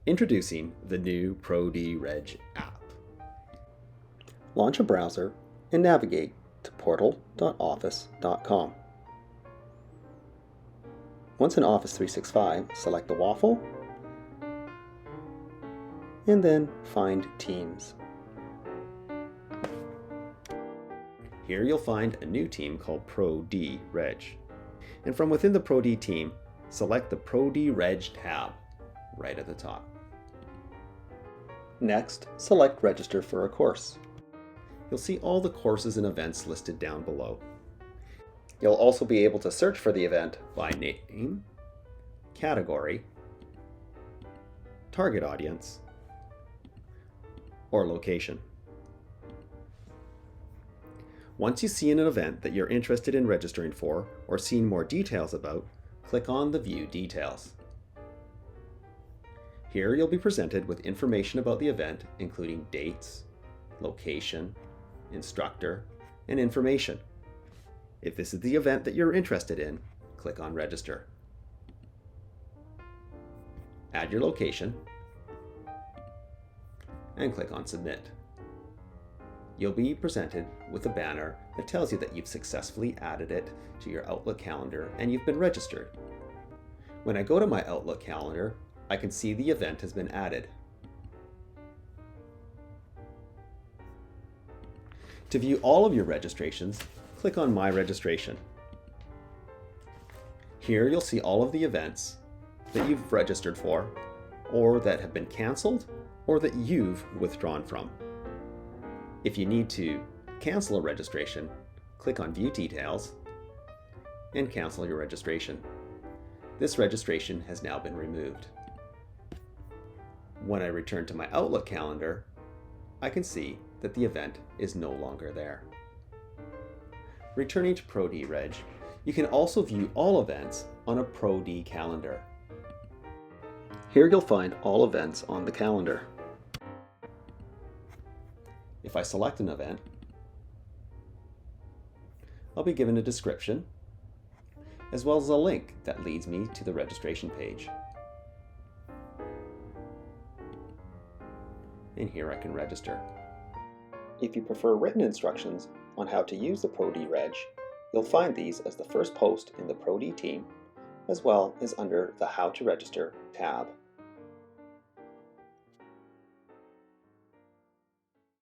Introducing the new ProD Reg app. Launch a browser and navigate to portal.office.com. Once in Office 365, select the waffle and then find Teams. Here you'll find a new team called ProD Reg. And from within the ProD team, select the ProD Reg tab right at the top. Next, select Register for a course. You'll see all the courses and events listed down below. You'll also be able to search for the event By name, category, target audience, or location. Once you see an event that you're interested in registering for or seeing more details about, click on the View Details. Here you'll be presented with information about the event, including dates, location, instructor, and information. If this is the event that you're interested in, click on Register. Add your location and click on Submit. You'll be presented with a banner that tells you that you've successfully added it to your Outlook calendar and you've been registered. When I go to my Outlook calendar, I can see the event has been added. To view all of your registrations, click on My Registration. Here you'll see all of the events that you've registered for, or that have been canceled, or that you've withdrawn from. If you need to cancel a registration, click on View Details and cancel your registration. This registration has now been removed. When I return to my Outlook calendar, I can see that the event is no longer there. Returning to ProD Reg, you can also view all events on a ProD calendar. Here you'll find all events on the calendar. If I select an event, I'll be given a description, as well as a link that leads me to the registration page. And here I can register. If you prefer written instructions on how to use the ProD Reg, you'll find these as the first post in the ProD team, as well as under the How to Register tab.